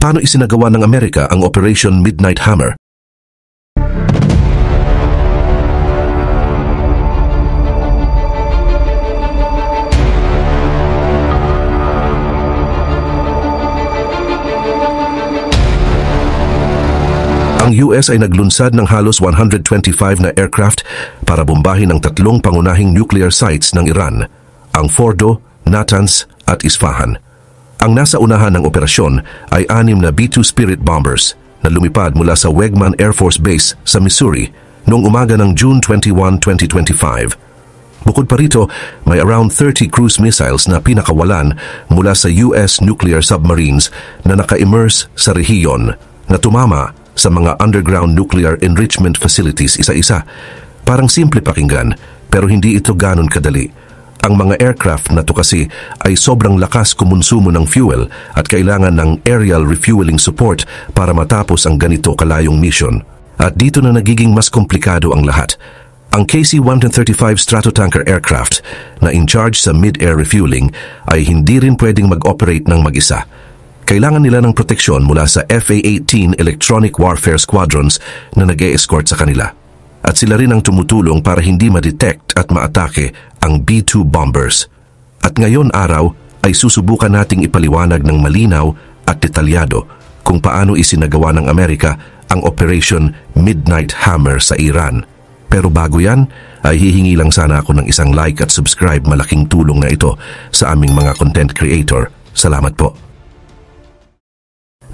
Paano isinagawa ng Amerika ang Operation Midnight Hammer? Ang US ay naglunsad ng halos 125 na aircraft para bombahin ang tatlong pangunahing nuclear sites ng Iran, ang Fordo, Natanz at Isfahan. Ang nasa unahan ng operasyon ay 6 na B-2 Spirit bombers na lumipad mula sa Wegman Air Force Base sa Missouri noong umaga ng June 21, 2025. Bukod pa rito, may around 30 cruise missiles na pinakawalan mula sa US nuclear submarines na naka-immerse sa rehiyon na tumama sa mga underground nuclear enrichment facilities isa-isa. Parang simple pakinggan, pero hindi ito ganon kadali. Ang mga aircraft na to kasi ay sobrang lakas kumonsumo ng fuel at kailangan ng aerial refueling support para matapos ang ganito kalayong mission. At dito na nagiging mas komplikado ang lahat. Ang KC-135 Stratotanker aircraft na in charge sa mid-air refueling ay hindi rin pwedeng mag-operate ng mag-isa. Kailangan nila ng proteksyon mula sa FA-18 Electronic Warfare Squadrons na nag-e-escort sa kanila. At sila rin ang tumutulong para hindi ma-detect at ma-atake ang B-2 bombers. At ngayon araw ay susubukan nating ipaliwanag ng malinaw at detalyado kung paano isinagawa ng Amerika ang Operation Midnight Hammer sa Iran. Pero bago yan, ay hihingi lang sana ako ng isang like at subscribe. Malaking tulong na ito sa aming mga content creator. Salamat po.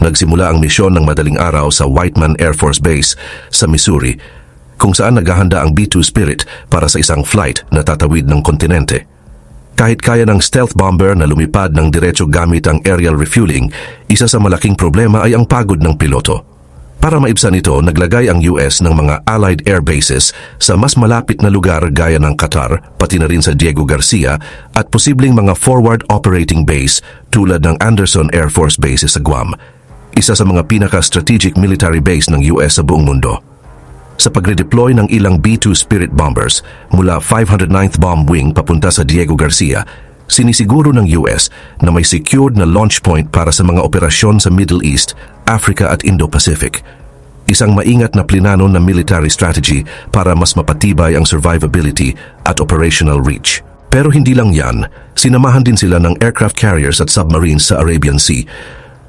Nagsimula ang misyon ng madaling araw sa Whiteman Air Force Base sa Missouri, kung saan naghahanda ang B-2 Spirit para sa isang flight na tatawid ng kontinente. Kahit kaya ng stealth bomber na lumipad ng diretso gamit ang aerial refueling, isa sa malaking problema ay ang pagod ng piloto. Para maibsan ito, naglagay ang US ng mga Allied Air Bases sa mas malapit na lugar gaya ng Qatar, pati na rin sa Diego Garcia, at posibleng mga forward operating base tulad ng Anderson Air Force Base sa Guam, isa sa mga pinaka-strategic military base ng US sa buong mundo. Sa pagre-deploy ng ilang B-2 Spirit bombers mula 509th Bomb Wing papunta sa Diego Garcia, sinisiguro ng US na may secured na launch point para sa mga operasyon sa Middle East, Africa at Indo-Pacific. Isang maingat na plinano na military strategy para mas mapatibay ang survivability at operational reach. Pero hindi lang yan, sinamahan din sila ng aircraft carriers at submarines sa Arabian Sea.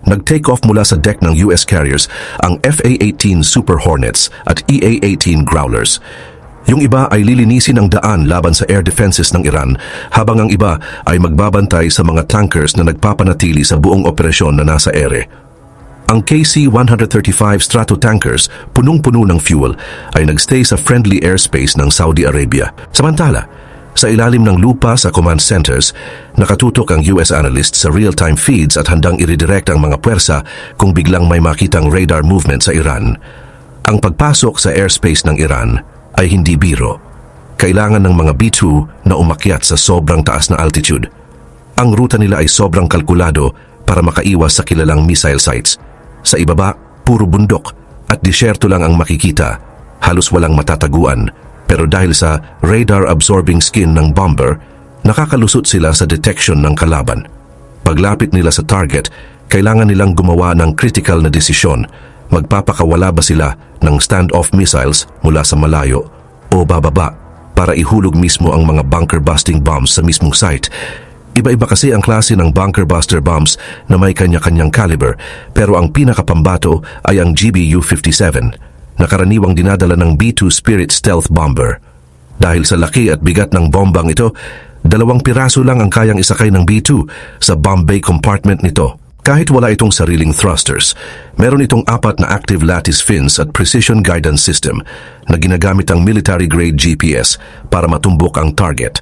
Nag-take off mula sa deck ng US carriers ang FA-18 Super Hornets at EA-18 Growlers. Yung iba ay lilinisin ang daan laban sa air defenses ng Iran, habang ang iba ay magbabantay sa mga tankers na nagpapanatili sa buong operasyon na nasa ere. Ang KC-135 Stratotankers, punong-puno ng fuel, ay nagstay sa friendly airspace ng Saudi Arabia. Samantala, sa ilalim ng lupa sa command centers, nakatutok ang US analyst sa real-time feeds at handang i-redirect ang mga puwersa kung biglang may makitang radar movement sa Iran. Ang pagpasok sa airspace ng Iran ay hindi biro. Kailangan ng mga B-2 na umakyat sa sobrang taas na altitude. Ang ruta nila ay sobrang kalkulado para makaiwas sa kilalang missile sites. Sa ibaba, puro bundok at disyerto lang ang makikita, halos walang matataguan. Pero dahil sa radar-absorbing skin ng bomber, nakakalusot sila sa detection ng kalaban. Paglapit nila sa target, kailangan nilang gumawa ng critical na desisyon. Magpapakawala ba sila ng standoff missiles mula sa malayo o bababa para ihulog mismo ang mga bunker-busting bombs sa mismong site? Iba-iba kasi ang klase ng bunker-buster bombs na may kanya-kanyang caliber, pero ang pinakapambato ay ang GBU-57, na karaniwang dinadala ng B-2 Spirit stealth bomber. Dahil sa laki at bigat ng bombang ito, 2 piraso lang ang kayang isakay ng B-2 sa bomb bay compartment nito. Kahit wala itong sariling thrusters, meron itong 4 na active lattice fins at precision guidance system na ginagamit ang military-grade GPS para matumbok ang target.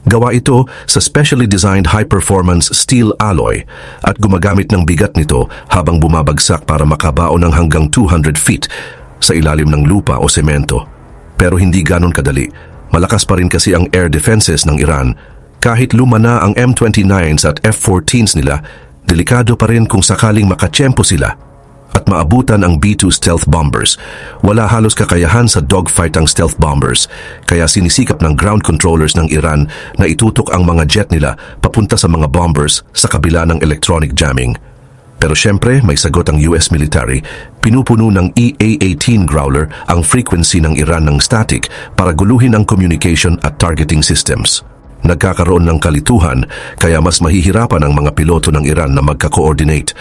Gawa ito sa specially designed high-performance steel alloy at gumagamit ng bigat nito habang bumabagsak para makabaon ng hanggang 200 feet sa ilalim ng lupa o semento. Pero hindi ganon kadali. Malakas pa rin kasi ang air defenses ng Iran. Kahit luma na ang M29s at F-14s nila, delikado pa rin kung sakaling makatsyempo sila at maabutan ang B-2 stealth bombers. Wala halos kakayahan sa dogfight ang stealth bombers, kaya sinisikap ng ground controllers ng Iran na itutok ang mga jet nila papunta sa mga bombers sa kabila ng electronic jamming. Pero syempre, may sagot ang US military. Pinupuno ng EA-18 Growler ang frequency ng Iran ng static para guluhin ang communication at targeting systems. Nagkakaroon ng kalituhan, kaya mas mahihirapan ang mga piloto ng Iran na magka-coordinate.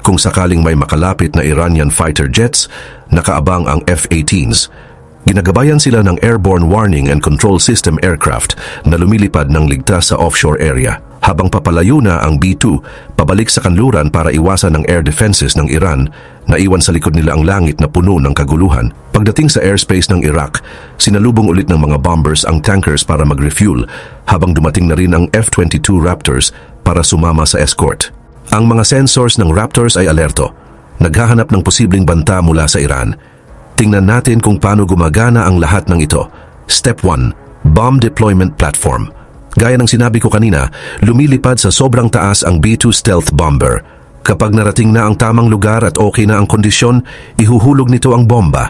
Kung sakaling may makalapit na Iranian fighter jets, nakaabang ang F-18s. Ginagabayan sila ng Airborne Warning and Control System aircraft na lumilipad ng ligtas sa offshore area. Habang papalayo na ang B-2, pabalik sa kanluran para iwasan ang air defenses ng Iran, naiwan sa likod nila ang langit na puno ng kaguluhan. Pagdating sa airspace ng Iraq, sinalubong ulit ng mga bombers ang tankers para mag-refuel, habang dumating na rin ang F-22 Raptors para sumama sa escort. Ang mga sensors ng Raptors ay alerto. Naghahanap ng posibleng banta mula sa Iran. Tingnan natin kung paano gumagana ang lahat ng ito. Step 1. Bomb Deployment Platform. Gaya ng sinabi ko kanina, lumilipad sa sobrang taas ang B-2 stealth bomber. Kapag narating na ang tamang lugar at okay na ang kondisyon, ihuhulog nito ang bomba.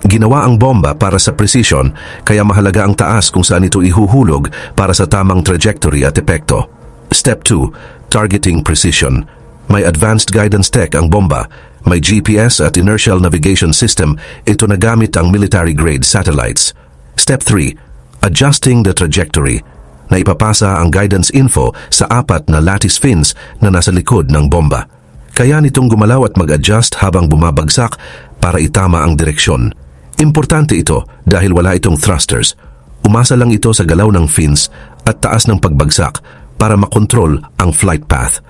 Ginawa ang bomba para sa precision, kaya mahalaga ang taas kung saan ito ihuhulog para sa tamang trajectory at epekto. Step 2. Targeting Precision. May advanced guidance tech ang bomba. May GPS at inertial navigation system. Ito na gamit ang military-grade satellites. Step 3. Adjusting the Trajectory. Na ipapasa ang guidance info sa 4 na lattice fins na nasa likod ng bomba. Kaya nitong gumalaw at mag-adjust habang bumabagsak para itama ang direksyon. Importante ito dahil wala itong thrusters. Umasa lang ito sa galaw ng fins at taas ng pagbagsak para makontrol ang flight path.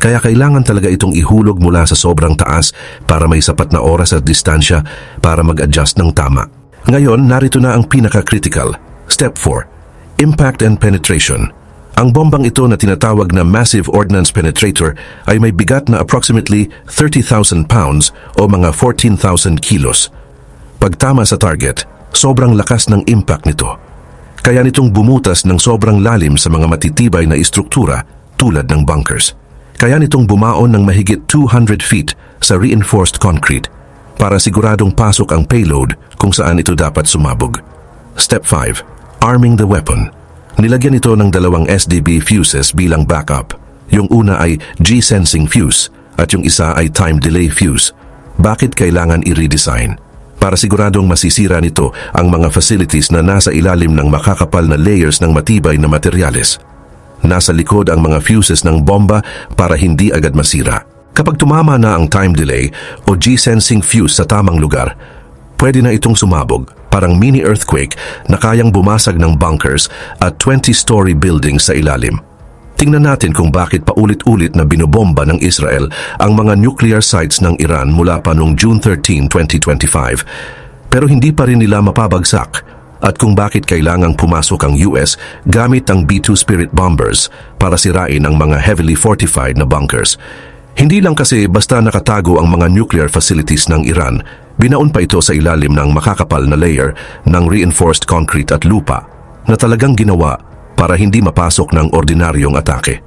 Kaya kailangan talaga itong ihulog mula sa sobrang taas para may sapat na oras at distansya para mag-adjust ng tama. Ngayon, narito na ang pinaka-critical. Step 4. Impact and Penetration. Ang bombang ito na tinatawag na Massive Ordnance Penetrator ay may bigat na approximately 30,000 pounds o mga 14,000 kilos. Pagtama sa target, sobrang lakas ng impact nito. Kaya nitong bumutas ng sobrang lalim sa mga matitibay na istruktura tulad ng bunkers. Kaya nitong bumaon ng mahigit 200 feet sa reinforced concrete para siguradong pasok ang payload kung saan ito dapat sumabog. Step 5. Arming the weapon. Nilagyan ito ng 2 SDB fuses bilang backup. Yung una ay G-sensing fuse at yung isa ay time delay fuse. Bakit kailangan i-redesign? Para siguradong masisira nito ang mga facilities na nasa ilalim ng makakapal na layers ng matibay na materyales. Nasa likod ang mga fuses ng bomba para hindi agad masira. Kapag tumama na ang time delay o G-sensing fuse sa tamang lugar, pwede na itong sumabog, parang mini-earthquake na kayang bumasag ng bunkers at 20-story buildings sa ilalim. Tingnan natin kung bakit paulit-ulit na binobomba ng Israel ang mga nuclear sites ng Iran mula pa noong June 13, 2025. Pero hindi pa rin nila mapabagsak at kung bakit kailangang pumasok ang US gamit ang B-2 Spirit bombers para sirain ang mga heavily fortified na bunkers. Hindi lang kasi basta nakatago ang mga nuclear facilities ng Iran, binaon pa ito sa ilalim ng makakapal na layer ng reinforced concrete at lupa na talagang ginawa para hindi mapasok ng ordinaryong atake.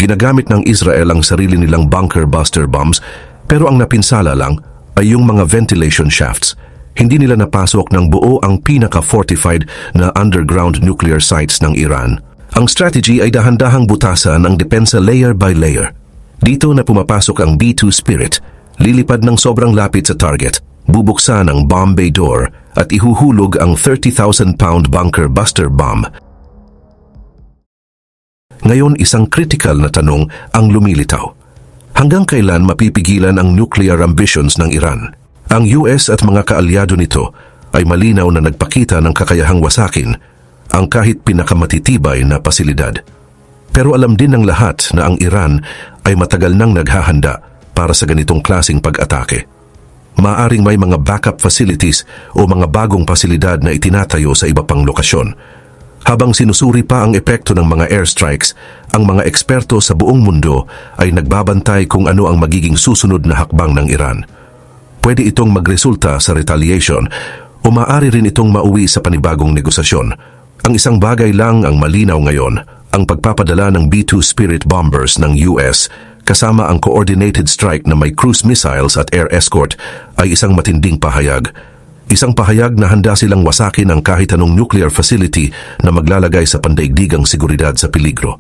Ginagamit ng Israel ang sarili nilang bunker buster bombs pero ang napinsala lang ay yung mga ventilation shafts. Hindi nila napasok ng buo ang pinaka-fortified na underground nuclear sites ng Iran. Ang strategy ay dahan-dahang butasan ang depensa layer by layer. Dito na pumapasok ang B-2 Spirit, lilipad ng sobrang lapit sa target, bubuksan ang bomb bay door at ihuhulog ang 30,000-pound bunker buster bomb. Ngayon, isang critical na tanong ang lumilitaw. Hanggang kailan mapipigilan ang nuclear ambitions ng Iran? Ang US at mga kaalyado nito ay malinaw na nagpakita ng kakayahang wasakin ang kahit pinakamatitibay na pasilidad. Pero alam din ng lahat na ang Iran ay matagal nang naghahanda para sa ganitong klasing pag-atake. Maaring may mga backup facilities o mga bagong pasilidad na itinatayo sa iba pang lokasyon. Habang sinusuri pa ang epekto ng mga airstrikes, ang mga eksperto sa buong mundo ay nagbabantay kung ano ang magiging susunod na hakbang ng Iran. Pwede itong magresulta sa retaliation o maaari rin itong mauwi sa panibagong negosasyon. Ang isang bagay lang ang malinaw ngayon, ang pagpapadala ng B-2 Spirit bombers ng US kasama ang coordinated strike na may cruise missiles at air escort ay isang matinding pahayag. Isang pahayag na handa silang wasakin ang kahit anong nuclear facility na maglalagay sa pandaigdigang seguridad sa peligro.